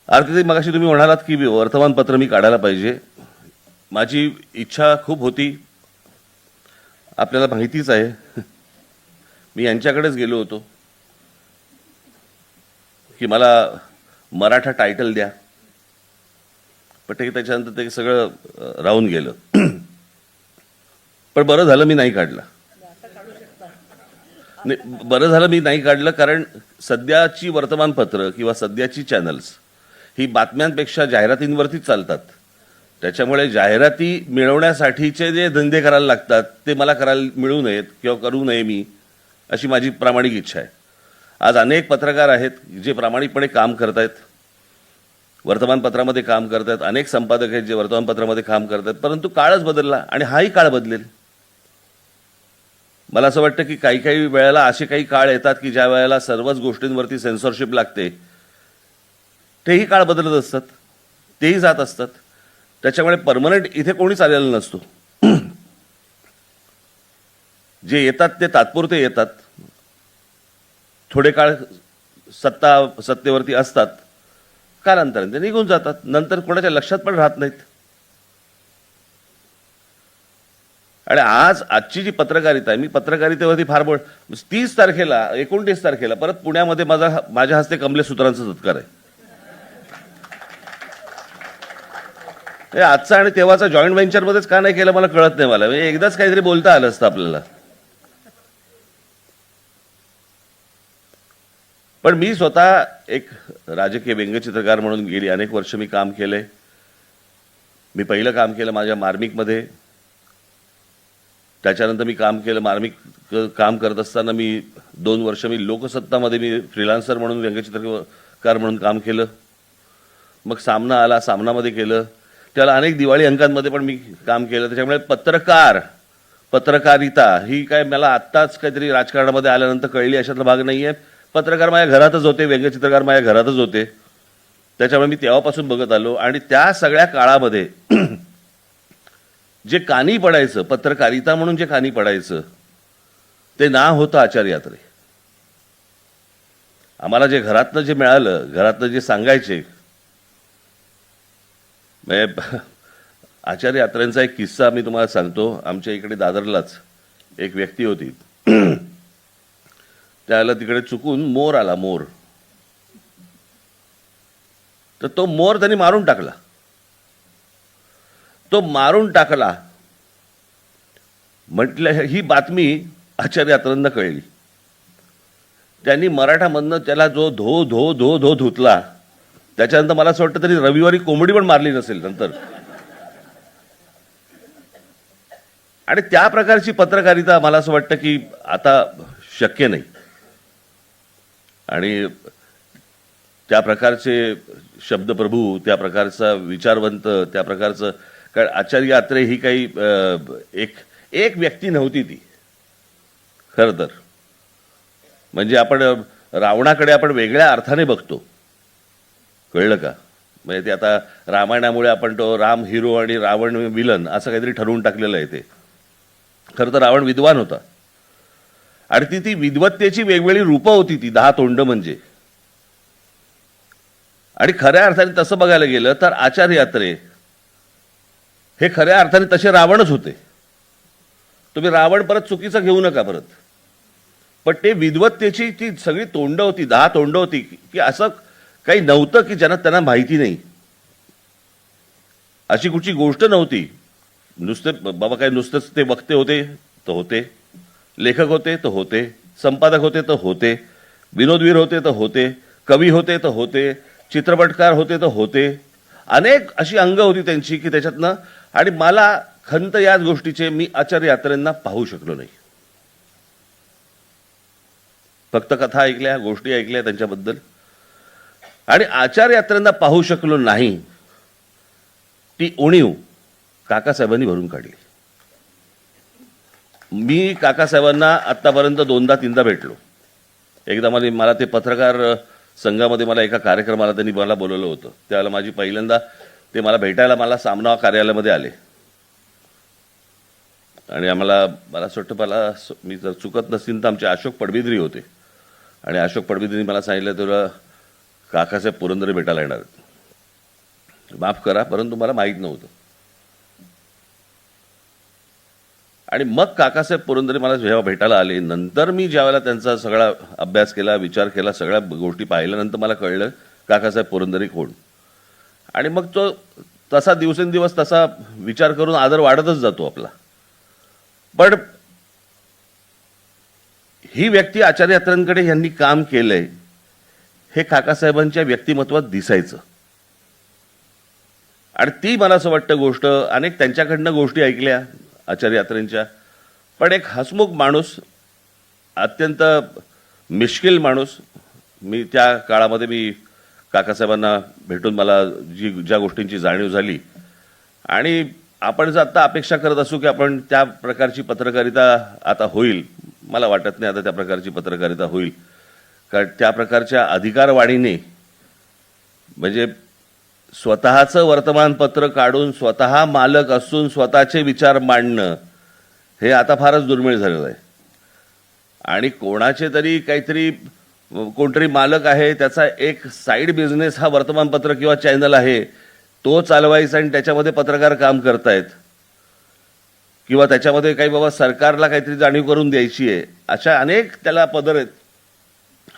आरतीताई, मगाशी तुम्ही म्हणालात की वर्तमानपत्र मी काढायला पाहिजे. माझी इच्छा खूप होती. आपल्याला माहितीच आहे, मी यांच्याकडेच गेलो होतो की मला मराठा टायटल द्या, पण ते त्याच्यानंतर ते सगळं राहून गेलं. पण बरं झालं मी नाही काढलं. बरं झालं मी नाही काढलं, कारण सध्याची वर्तमानपत्र किंवा सध्याची चॅनल्स ही बातम्यांपेक्षा जाहिरातींवरतीच चालतात. त्याच्यामुळे जाहिराती मिळवण्यासाठीचे जे धंदे करायला लागतात ते मला करायला मिळू नयेत किंवा करू नये मी, अशी माझी प्रामाणिक इच्छा आहे. आज अनेक पत्रकार आहेत जे प्रामाणिकपणे काम करत आहेत, वर्तमानपत्रामध्ये काम करत आहेत. अनेक संपादक आहेत जे वर्तमानपत्रामध्ये काम करत आहेत. परंतु काळच बदलला आणि हाही काळ बदलेल. मला असं वाटतं की काही काही वेळेला असे काही काळ येतात की ज्या वेळेला सर्वच गोष्टींवरती सेन्सॉरशिप लागते. तेही काळ बदलत असतात, तेही जात असतात. त्याच्यामुळे परमनंट इथे कोणीच आलेलं नसतो. जे येतात ते तात्पुरते येतात, थोडे काळ सत्तेवरती असतात, कालांतराने ते निघून जातात, नंतर कोणाच्या लक्षात पण राहत नाहीत. आणि आजची जी पत्रकारिता आहे, मी पत्रकारितेवरती फार 30 तारखेला 29 तारखेला परत पुण्यामध्ये माझ्या हस्ते कमलेसूत्रांचा सत्कार आहे. आजचा आणि तेव्हाचा जॉईंट व्हेंचरमध्येच का नाही केलं मला कळत नाही. मला एकदाच काहीतरी बोलता आलं असतं आपल्याला. पण मी स्वतः एक राजकीय व्यंगचित्रकार म्हणून गेली अनेक वर्ष मी काम केले. मी पहिलं काम केलं माझ्या मार्मिकमध्ये, त्याच्यानंतर मी काम केलं मार्मिक काम करत असताना मी 2 वर्ष मी लोकसत्तामध्ये मी फ्रीलान्सर म्हणून व्यंगचित्रकार म्हणून काम केलं. मग सामना आला, सामनामध्ये केलं. त्याला अनेक दिवाळी अंकांमध्ये पण मी काम केलं. त्याच्यामुळे पत्रकारिता ही काय मला आत्ताच काहीतरी राजकारणामध्ये आल्यानंतर कळली अशातला भाग नाही आहे. पत्रकार माझ्या घरातच होते, व्यंगचित्रकार माझ्या घरातच होते. त्याच्यामुळे मी तेव्हापासून बघत आलो. आणि त्या सगळ्या काळामध्ये जे कानी पडायचं, पत्रकारिता म्हणून जे कानी पडायचं ते नाव होतं आचार्य यात्रे. आम्हाला जे घरातनं जे मिळालं, घरातनं जे सांगायचे, आचार्य यात्रेंचा एक किस्सा मी तुम्हाला सांगतो. आमच्या इकडे दादरलाच एक व्यक्ती होती, त्याला तिकडे चुकून मोर आला, मोर. तर तो मोर त्यांनी मारून टाकला. तो मारून टाकला म्हटलं, ही बातमी आचार्य यात्रेंना कळली. त्यांनी मराठामधनं त्याला जो धो धो धो धो धुतला, त्याच्यानंतर मला असं वाटतं तरी रविवारी कोंबडी पण मारली नसेल नंतर. आणि त्या प्रकारची पत्रकारिता मला असं वाटतं की आता शक्य नाही. आणि त्या प्रकारचे शब्दप्रभू, त्या प्रकारचा विचारवंत, त्या प्रकारचं, कारण आचार्य यात्रे ही काही एक व्यक्ती नव्हती ती. खरं तर म्हणजे आपण रावणाकडे आपण वेगळ्या अर्थाने बघतो, कळलं का? म्हणजे ते आता रामायणामुळे आपण तो राम हिरो आणि रावण विलन असं काहीतरी ठरवून टाकलेलं आहे. ते खरं तर रावण विद्वान होता आणि ती विद्वत्तेची वेगवेगळी रूपं होती, ती 10 तोंड म्हणजे. आणि खऱ्या अर्थाने तसं बघायला गेलं तर आचार्य यात्रे हे खऱ्या अर्थाने तसे रावणच होते. तुम्ही रावण परत चुकीचं घेऊ नका परत. पण ते विद्वत्तेची ती सगळी तोंड होती, 10 तोंड होती, की असं काही नव्हतं की ज्यांना त्यांना माहिती नाही. अशी कुठची गोष्ट नव्हती. नुसते बाबा काय नुसतेच ते वक्ते होते तर होते, लेखक होते तर होते, संपादक होते तर होते, विनोदवीर होते तर होते, कवी होते तर होते, चित्रपटकार होते तर होते. अनेक अशी अंग होती त्यांची की त्याच्यातनं. आणि मला खंत याच गोष्टीचे, मी आचार्य यात्रेंना पाहू शकलो नाही. फक्त कथा ऐकल्या, गोष्टी ऐकल्या त्यांच्याबद्दल, आणि आचार्य यात्रेंना पाहू शकलो नाही. ती उणीव काकासाहेबांनी भरून काढली. मी काकासाहेबांना आत्तापर्यंत 2दा-3दा भेटलो. एकदा मला ते पत्रकार संघामध्ये मला एका कार्यक्रमाला त्यांनी मला बोलवलं होतं. त्यावेळेला माझी पहिल्यांदा ते मला भेटायला मला सामना कार्यालयामध्ये आले. आणि मला असं वाटतं, मी जर चुकत नसतील तर आमचे अशोक पडबिद्री होते. आणि अशोक पडबिद्रींनी मला सांगितलं तुला काकासाहेब पुरंदरे भेटायला येणार. माफ करा, परंतु मला माहीत नव्हतं. आणि मग काकासाहेब पुरंदरे मला जेव्हा भेटायला आले, नंतर मी ज्यावेळेला त्यांचा सगळा अभ्यास केला, विचार केला, सगळ्या गोष्टी पाहिल्यानंतर मला कळलं काकासाहेब पुरंदरे कोण. आणि मग तो तसा दिवसेंदिवस तसा विचार करून आदर वाढतच जातो आपला. पण ही व्यक्ती आचार्य अत्रेंकडे यांनी काम केलंय हे काकासाहेबांच्या व्यक्तिमत्वात दिसायचं. आणि ती मला असं वाटतं गोष्ट, अनेक त्यांच्याकडनं गोष्टी ऐकल्या आचार्य अत्रेंच्या, पण एक हसमुख माणूस, अत्यंत मिश्किल माणूस. मी त्या काळामध्ये मी काकासाहेबांना भेटून मला ज्या गोष्टींची जाणीव झाली, आणि आपण जर आता अपेक्षा करत असू की आपण त्या प्रकारची पत्रकारिता आता होईल, मला वाटत नाही आता त्या प्रकारची पत्रकारिता होईल. कारण त्या प्रकारच्या अधिकारवाणीने, म्हणजे स्वतःचं वर्तमानपत्र काढून स्वतः मालक असून स्वतःचे विचार मांडणं हे आता फारच दुर्मिळ झालेलं आहे. आणि कोणाचे तरी काहीतरी कोणतरी मालक आहे, त्याचा एक साईड बिझनेस हा वर्तमानपत्र किंवा चॅनल आहे, तो चालवायचा आणि त्याच्यामध्ये पत्रकार काम करतायत, किंवा त्याच्यामध्ये काही बाबा सरकारला काहीतरी जाणीव करून द्यायची आहे, अशा अनेक त्याला पदर आहेत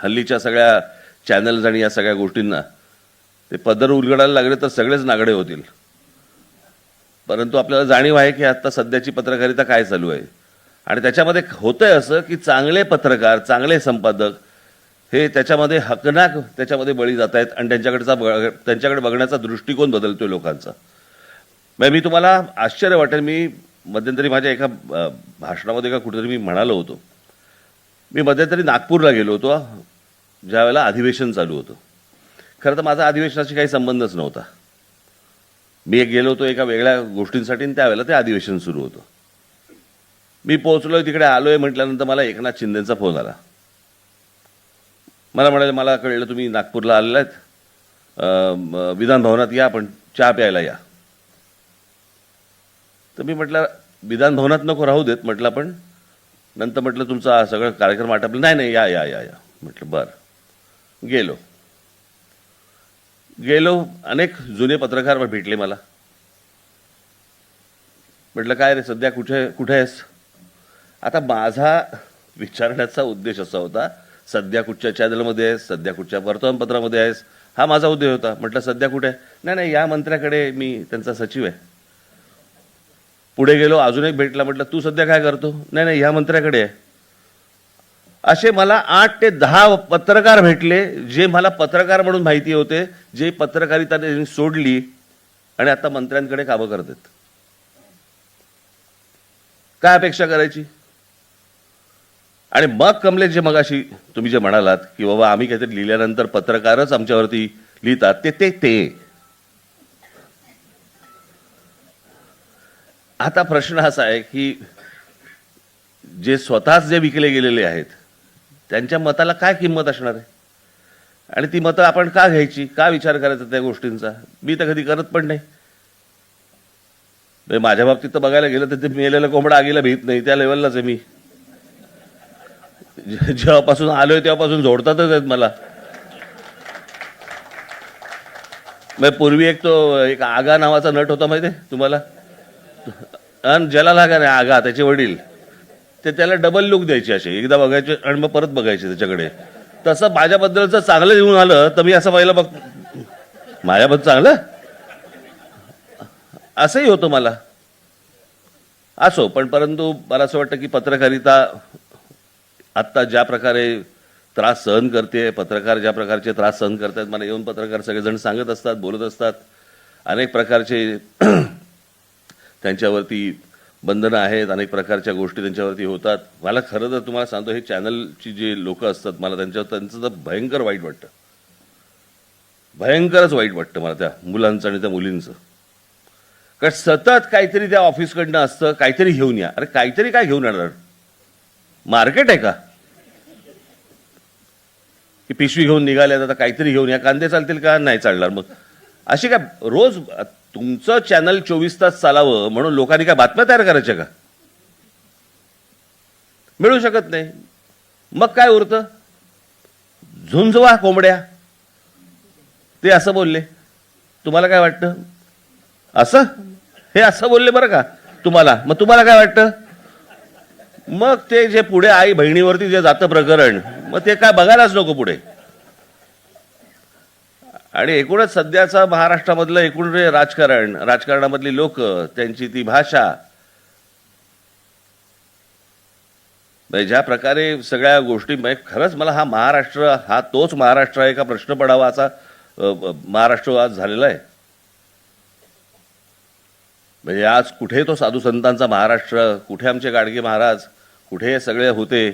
हल्लीच्या सगळ्या चॅनल्स आणि या सगळ्या गोष्टींना. ते पदर उलगडायला लागले तर सगळेच नागडे होतील. परंतु आपल्याला जाणीव आहे की आता सध्याची पत्रकारिता काय चालू आहे. आणि त्याच्यामध्ये होतंय असं की चांगले पत्रकार, चांगले संपादक हे त्याच्यामध्ये हकनाक त्याच्यामध्ये बळी जात आहेत, आणि त्यांच्याकडे बघण्याचा दृष्टिकोन बदलतोय लोकांचा. मी तुम्हाला आश्चर्य वाटेल, मी मध्यंतरी माझ्या एका भाषणामध्ये का कुठेतरी मी म्हणालो होतो, मी मध्यंतरी नागपूरला गेलो होतो ज्या वेळेला अधिवेशन चालू होतं. खरं तर माझा अधिवेशनाशी काही संबंधच नव्हता. मी एक गेलो होतो एका वेगळ्या गोष्टींसाठी, आणि त्यावेळेला ते अधिवेशन सुरू होतं. मी पोहोचलोय तिकडे, आलोय म्हटल्यानंतर मला एकनाथ शिंदेचा फोन आला. मला म्हणाले, मला कळलं तुम्ही नागपूरला आलेला आहेत, विधान भवनात या, आपण चहा प्यायला या. तर मी म्हटलं विधान भवनात नको, राहू देत म्हटलं, पण नंतर म्हटलं तुमचा सगळं कार्यक्रम आटपला. नाही नाही, या या या या म्हटलं. बरं, गेलो. अनेक जुने पत्रकार भेटले मला. म्हटलं काय रे, सध्या कुठे आहेस? आता माझा विचारण्याचा उद्देश असा होता, सध्या कुठच्या चॅनलमध्ये आहेस, सध्या कुठच्या वर्तमानपत्रामध्ये आहेस, हा माझा उद्देश होता. म्हटलं सध्या कुठे? नाही नाही, या मंत्र्याकडे, मी त्यांचा सचिव आहे. पुढे गेलो, अजून एक भेटला. म्हटलं तू सध्या काय करतो? नाही नाही, ह्या मंत्र्याकडे आहे. असे मला 8 ते 10 पत्रकार भेटले, जे मला पत्रकार म्हणून माहिती होते, जे पत्रकारिता त्यांनी सोडली आणि आता मंत्र्यांकडे कामं करतात. काय अपेक्षा करायची? आणि मग कमलेश, जे मगाशी तुम्ही जे म्हणालात की बाबा आम्ही काहीतरी लिहिल्यानंतर पत्रकारच आमच्यावरती लिहितात, ते आता प्रश्न असा आहे की जे स्वतःच जे विकले गेलेले आहेत त्यांच्या मताला काय किंमत असणार आहे, आणि ती मतं आपण का घ्यायची, का विचार करायचा त्या गोष्टींचा? मी तर कधी करत पण नाही. माझ्या बाबतीत तर बघायला गेलं तर ते मेलेलं कोंबडा आगीला भीत नाही, त्या लेवललाच आहे मी. जेव्हापासून आलोय तेव्हापासून झोडतातच आहेत मला. पूर्वी एक आगा नावाचा नट होता माहिती आहे तुम्हाला, आणि ज्याला लागा नाही आगा, त्याचे वडील, ते त्याला डबल लुक द्यायचे, असे एकदा बघायचे आणि मग परत बघायचे त्याच्याकडे. तसं माझ्याबद्दलचं चांगलं लिहून आलं तर मी असं पाहिलं, बघ माझ्याबद्दल चांगलं असंही होतं मला. असो, पण परंतु मला असं वाटतं की पत्रकारिता आत्ता ज्या प्रकारे त्रास सहन करते, पत्रकार ज्या प्रकारचे त्रास सहन करतात, मला येऊन पत्रकार सगळेजण सांगत असतात, बोलत असतात. अनेक प्रकारचे त्यांच्यावरती बंधनं आहेत, अनेक प्रकारच्या गोष्टी त्यांच्यावरती होतात. मला खरं तर तुम्हाला सांगतो, हे चॅनलची जे लोक असतात, मला त्यांचं तर भयंकर वाईट वाटतं, भयंकरच वाईट वाटतं मला त्या मुलांचं आणि त्या मुलींचं. कारण सतत काहीतरी त्या ऑफिसकडनं असतं, काहीतरी घेऊन या. अरे काहीतरी काय घेऊन येणार? मार्केट आहे का की पिशवी घेऊन निघाल्या, आता काहीतरी घेऊन या. कांदे चालतील का? नाही चालणार. मग अशी काय रोज तुमचं चॅनल 24 तास चालावं म्हणून लोकांनी काय बातम्या तयार करायच्या का? मिळू शकत नाही. मग काय उरतं? झुंजवा कोंबड्या, ते असं बोलले. तुम्हाला काय वाटतं? असं हे असं बोलले बरं का तुम्हाला. मग तुम्हाला काय वाटतं? मग ते जे पुढे आई बहिणीवरती जे जातं प्रकरण, मग ते काय बघायलाच नको पुढे. आणि एकूणच सध्याचा महाराष्ट्रामधलं एकूण जे राजकारणामधली लोक, त्यांची ती भाषा, म्हणजे ज्या प्रकारे सगळ्या गोष्टी, म्हणजे खरंच मला हा महाराष्ट्र हा तोच महाराष्ट्र आहे का प्रश्न पडावा असा महाराष्ट्र आज झालेला आहे. म्हणजे आज कुठे तो साधू संतांचा महाराष्ट्र, कुठे आमचे गाडगे महाराज, कुठे हे सगळे होते.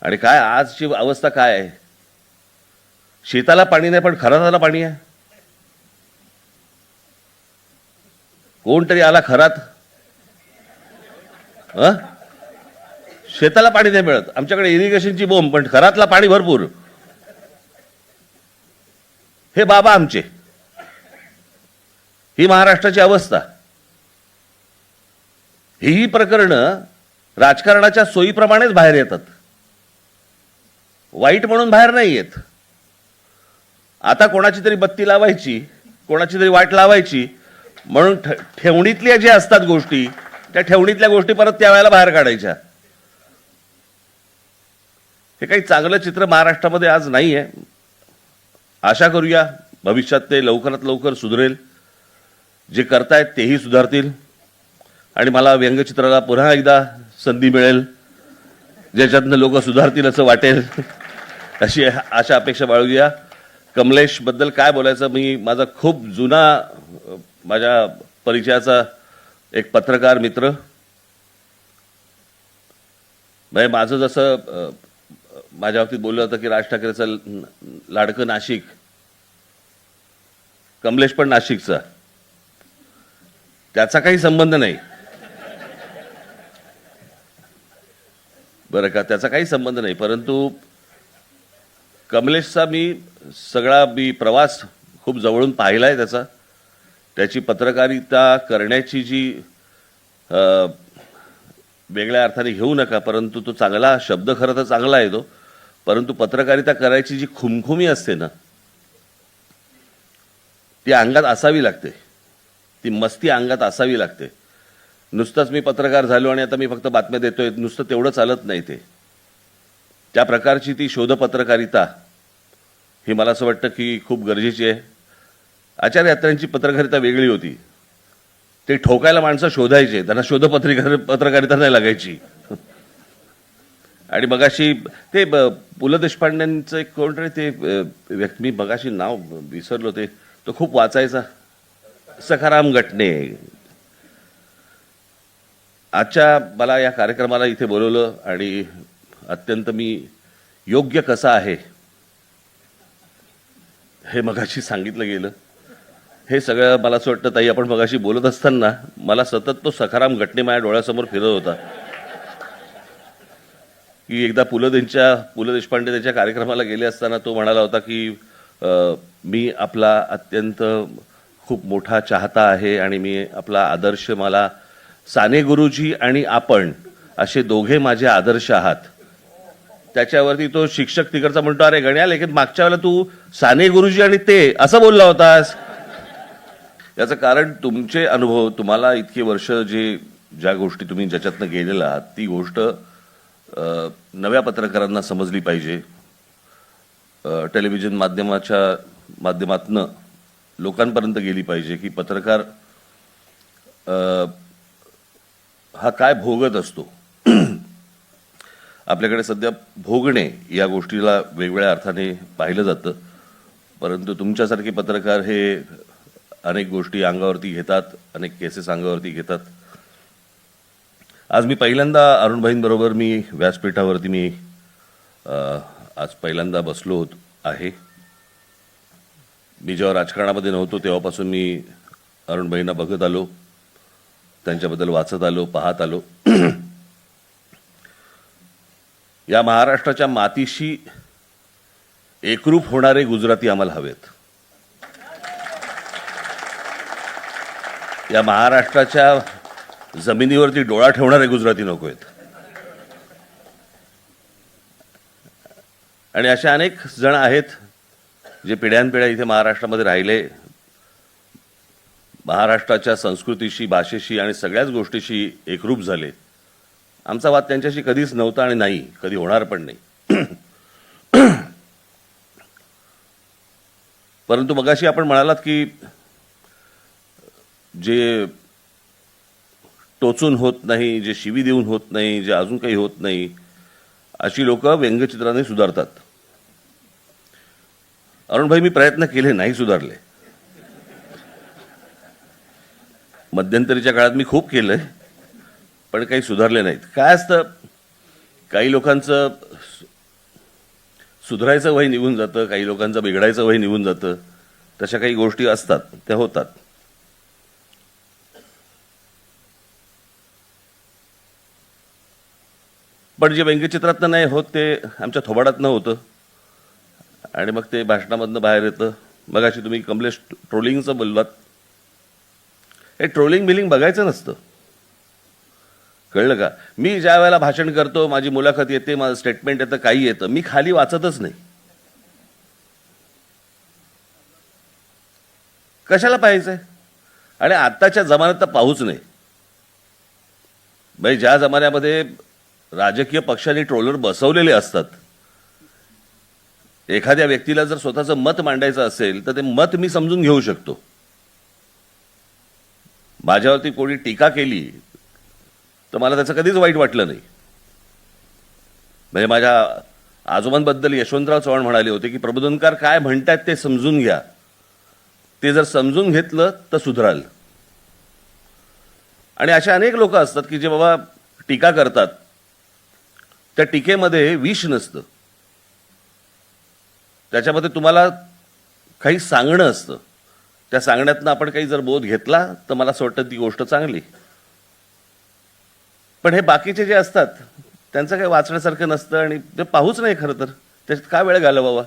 आणि काय आजची अवस्था काय आहे? शेताला पाणी नाही पण खराताला पाणी आहे. कोणतरी आला खरात, शेताला पाणी नाही मिळत. आमच्याकडे इरिगेशनची बोंब, पण खरातला पाणी भरपूर. हे बाबा आमचे, ही महाराष्ट्राची अवस्था. ही प्रकरणं राजकारणाच्या सोयीप्रमाणेच बाहेर येतात, वाईट म्हणून बाहेर नाही येत. आता कोणाची तरी बत्ती लावायची, कोणाची तरी वाट लावायची म्हणून ठेवणीतल्या ज्या असतात गोष्टी, त्या ठेवणीतल्या गोष्टी परत त्यावेळेला बाहेर काढायच्या. हे काही चांगलं चित्र महाराष्ट्रामध्ये आज नाही आहे. आशा करूया भविष्यात ते लवकरात लवकर सुधरेल. जे करतायत तेही सुधारतील आणि मला व्यंगचित्राला पुन्हा एकदा संधी मिळेल ज्याच्यातनं लोक सुधारतील असं वाटेल, अशी आशा अपेक्षा बाळगूया. कमलेश बद्दल काय बोलायचं? मी माझा खूप जुना माझ्या परिचयाचा एक पत्रकार मित्र. म्हणजे माझं जसं माझ्या बाबतीत बोललं होतं की राज ठाकरेचं लाडकं नाशिक, कमलेश पण नाशिकचा. त्याचा काही संबंध नाही बरं का, त्याचा काही संबंध नाही. परंतु कमलेशचा मी प्रवास खूप जवळून पाहिलाय त्याचा. त्याची पत्रकारिता करण्याची जी वेगळ्या अर्थाने घेऊ नका, परंतु तो चांगला शब्द खरं तर चांगला आहे तो, परंतु पत्रकारिता करायची जी खुमखुमी असते ना, ती अंगात असावी लागते. ती मस्ती अंगात असावी लागते. नुसतंच मी पत्रकार झालो आणि आता मी फक्त बातम्या देतोय, नुसतं तेवढं चालत नाही. ते त्या प्रकारची ती शोधपत्रकारिता ही मला असं वाटतं की खूप गरजेची आहे. आचार्य यात्रांची पत्रकारिता वेगळी होती. ते ठोकायला माणसं शोधायचे, त्यांना पत्रकारिता नाही लागायची. आणि मगाशी ते पु ल देशपांडेंचं एक कोणतरी ते व्यक्ती, मी मगाशी नाव विसरलो, ते तो खूप वाचायचा, सखाराम गटणे. आजच्या मला या कार्यक्रमाला इथे बोलवलं आणि अत्यंत मी योग्य कसा आहे हे मगाशी सांगितलं गेलं. हे सगळं मला असं वाटतं ताई, आपण मगाशी बोलत असताना मला सतत तो सखाराम गटणे माझ्या डोळ्यासमोर फिरत होता की एकदा पु ल देशपांडे त्यांच्या कार्यक्रमाला गेले असताना तो म्हणाला होता की मी आपला अत्यंत खूप मोठा चाहता आहे आणि मी आपला आदर्श, मला साने गुरुजी आणि आपण असे दोघे माझे आदर्श आहात. त्याच्यावरती तो शिक्षक तिकडचा म्हणतो, अरे गण्या, लेकिन मागच्या वेळेला तू साने गुरुजी आणि ते असं बोलला होतास. याचं कारण तुमचे अनुभव, तुम्हाला इतकी वर्ष ज्या गोष्टी तुम्ही ज्याच्यातनं गेलेला आहात, ती गोष्ट नव्या पत्रकारांना समजली पाहिजे. टेलिव्हिजन माध्यमातनं लोकांपर्यंत गेली पाहिजे की पत्रकार हा काय भोगत असतो. आपल्याकडे सध्या भोगणे या गोष्टीला वेगवेगळ्या अर्थाने पाहिलं जातं, परंतु तुमच्यासारखे पत्रकार हे अनेक गोष्टी अंगावरती घेतात, अनेक केसेस अंगावरती घेतात. आज मी पहिल्यांदा अरुणभाईंबरोबर मी व्यासपीठावरती आज पहिल्यांदा बसलो आहे. मी जेव्हा राजकारणामध्ये नव्हतो तेव्हापासून मी अरुणभाईंना बघत आलो, त्यांच्याबद्दल वाचत आलो, पाहत आलो. या महाराष्ट्राच्या मातीशी एकरूप होणारे गुजराती आम्हाला हवेत. या महाराष्ट्राच्या जमिनीवरती डोळा ठेवणारे गुजराती नको आहेत. आणि अशा अनेक जण आहेत जे पिढ्यानपिढ्या इथे महाराष्ट्रामध्ये राहिले. महाराष्ट्राच्या संस्कृतीशी, भाषेशी आणि सगळ्याच गोष्टीशी एकरूप झाले. आमचा वाद त्यांच्याशी कधीच नव्हता आणि नाही, कधी होणार पण नाही. परंतु मगाशी आपण म्हणालात की जे टोचून होत नाही, जे शिवी देऊन होत नाही, जे अजून काही होत नाही, अशी लोक व्यंगचित्राने सुधारतात. अरुणभाई, मी प्रयत्न केले, नाही सुधारले. मध्यंतरीच्या काळात मी खूप केलंय, पण काही सुधारले नाहीत. काय असतं, काही लोकांचं सुधारायचं वय निघून जातं, काही लोकांचं बिघडायचं वय निघून जातं. तशा काही गोष्टी असतात, त्या होतात. पण जे व्यंगचित्रातनं नाही होत ते आमच्या थोबाडातनं होतं आणि मग ते भाषणामधनं बाहेर येतं. मग अशी तुम्ही कमलेश ट्रोलिंगचं बोललात. हे ट्रोलिंग बिलिंग बघायचं नसतं, कळलं का? मी ज्या वेळेला भाषण करतो, माझी मुलाखत येते, माझं स्टेटमेंट येतं, काही येतं, मी खाली वाचतच नाही. कशाला पाहायचंय? आणि आत्ताच्या जमान्यात तर पाहूच नाही. भाई, ज्या जमान्यामध्ये राजकीय पक्षांनी ट्रोलर बसवलेले असतात, एखाद्या व्यक्तीला जर स्वतःचं मत मांडायचं असेल तर ते मत मी समजून घेऊ शकतो. माझ्यावरती कोणी टीका केली तर मला त्याचं कधीच वाईट वाटलं नाही. म्हणजे माझ्या आजोबांबद्दल यशवंतराव चव्हाण म्हणाले होते की प्रबोधनकार काय म्हणतात ते समजून घ्या, ते जर समजून घेतलं तर सुधराल. आणि अशा अनेक लोक असतात की जे बाबा टीका करतात, त्या टीकेमध्ये विष नसतं, त्याच्यामध्ये तुम्हाला काही सांगणं असतं. त्या सांगण्यातनं आपण काही जर बोध घेतला तर मला असं वाटतं ती गोष्ट चांगली. पण हे बाकीचे जे असतात त्यांचं काही वाचण्यासारखं नसतं आणि ते पाहूच नाही. खरं तर त्याच्यात काय वेळ घालवावा?